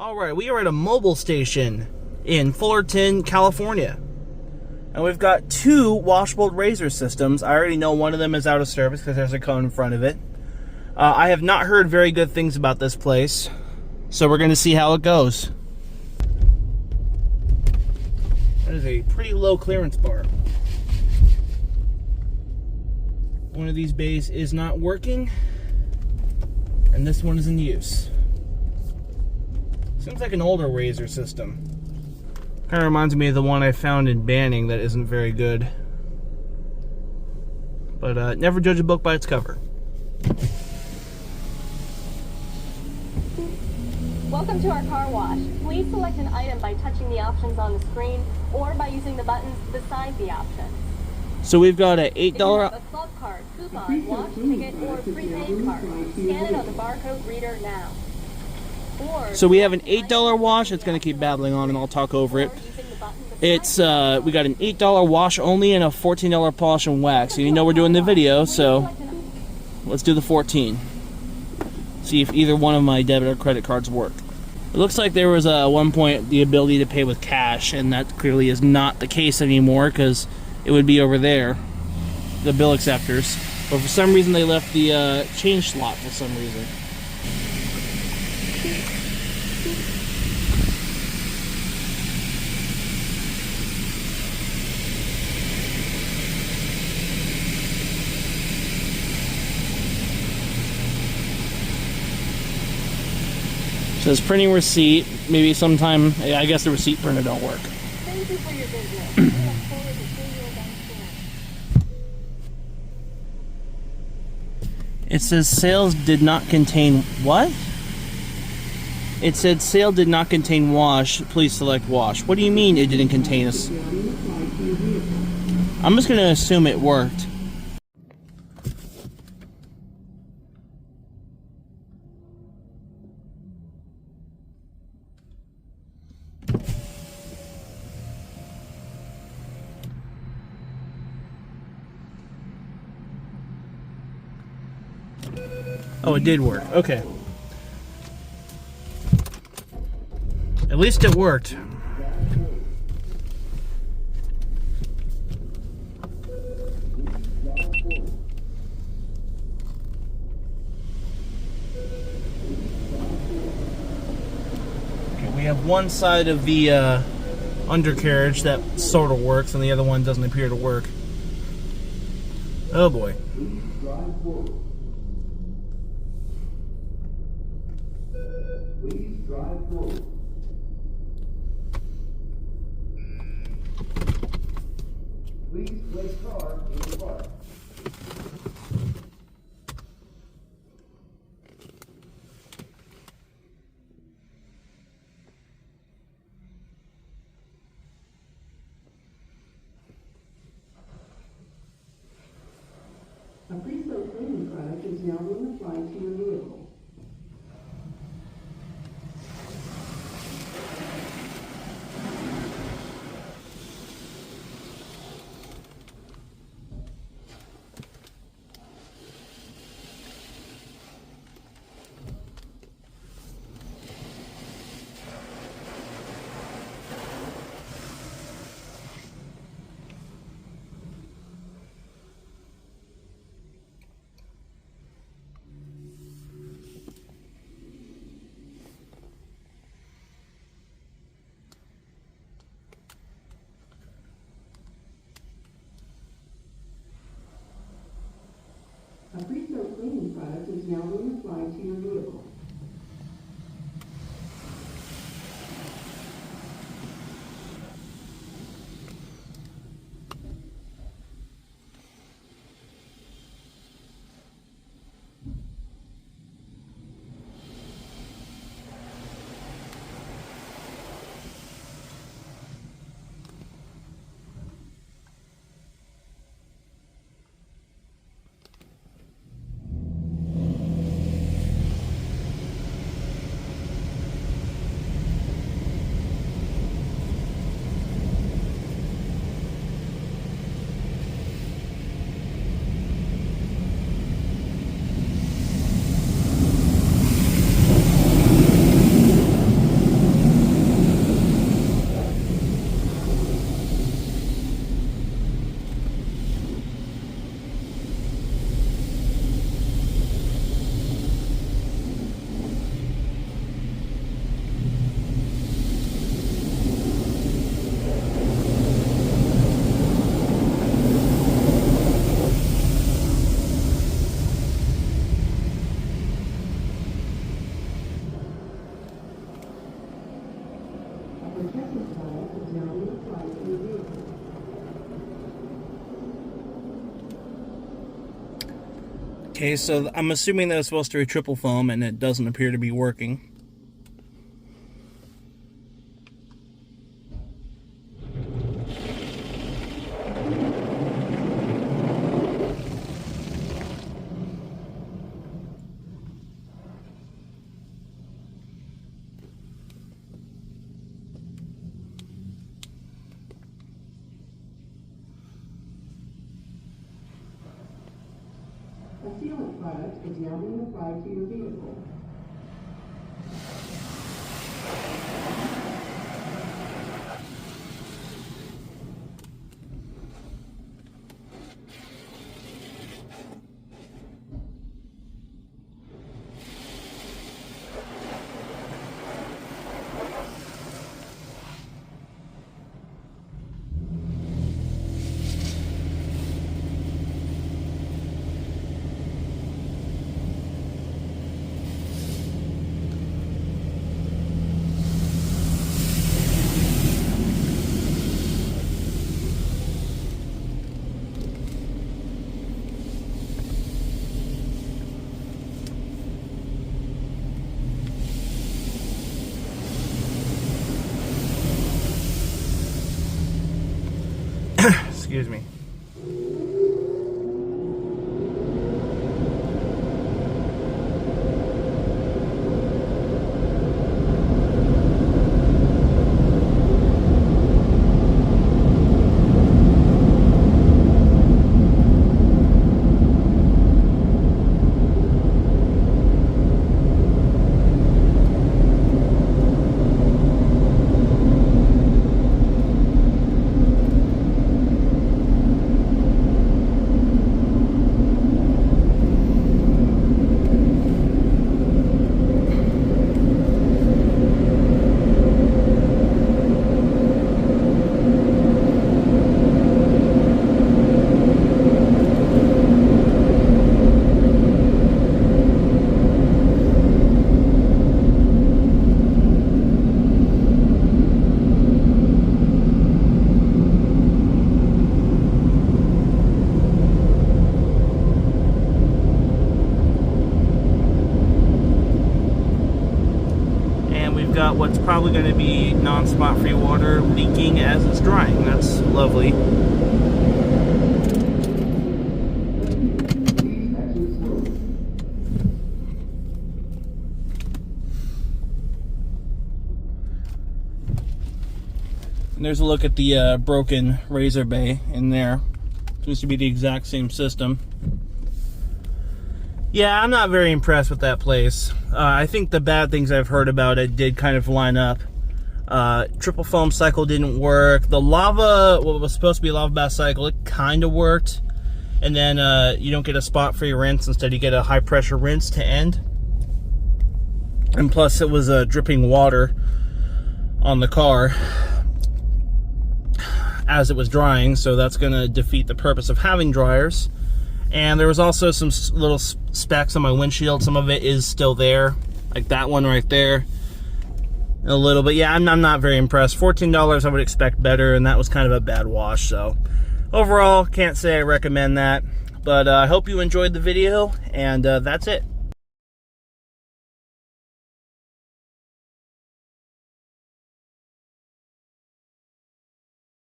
Alright, we are at a mobile station in Fullerton, California. And we've got two Washworld razor systems. I already know one of them is out of service because there's a cone in front of it. I have not heard very good things about this place, so we're going to see how it goes. That is a pretty low clearance bar. One of these bays is not working, and this one is in use. Seems like an older razor system. Kind of reminds me of the one I found in Banning that isn't very good. But never judge a book by its cover. Welcome to our car wash. Please select an item by touching the options on the screen or by using the buttons beside the options. So we've got an $8... If you have a club card, coupon, wash ticket, or prepaid card, scan it on the barcode reader now. So we have an $8 wash. It's going to keep babbling on and I'll talk over it. It's, we got an $8 wash only and a $14 polish and wax. And you know we're doing the video, so let's do the 14. See if either one of my debit or credit cards work. It looks like there was at one point the ability to pay with cash, and that clearly is not the case anymore because it would be over there, the bill acceptors. But for some reason they left the change slot for some reason. Says printing receipt. Maybe sometime, I guess the receipt printer don't work. Thank you for your business. We look forward to seeing you again soon. It says sales did not contain what? It said sale did not contain wash. Please select wash. What do you mean it didn't contain us? I'm just going to assume it worked. Oh, it did work. Okay. At least it worked. Okay, we have one side of the undercarriage that sort of works, and the other one doesn't appear to work. Oh boy. Please drive forward. Please place car in the park. A pre-soaked cleaning product is now being applied to your vehicle. A pre-soaked cleaning product is now being applied to your vehicle. Okay, so I'm assuming that it's supposed to be triple foam, and it doesn't appear to be working. A sealant product is now being applied to your vehicle. Excuse me. Got what's probably going to be non-spot free water leaking as it's drying. That's lovely. And there's a look at the broken razor bay in there. Seems to be the exact same system. Yeah, I'm not very impressed with that place. I think the bad things I've heard about it did kind of line up. Triple foam cycle didn't work. The lava, what was supposed to be a lava bath cycle, it kind of worked. And then you don't get a spot-free rinse. Instead, you get a high-pressure rinse to end. And plus, it was dripping water on the car as it was drying, so that's going to defeat the purpose of having dryers. And there was also some little specks on my windshield. Some of it is still there, like that one right there. A little bit. Yeah, I'm not very impressed. $14, I would expect better, and that was kind of a bad wash. So overall, can't say I recommend that. But I hope you enjoyed the video, and that's it.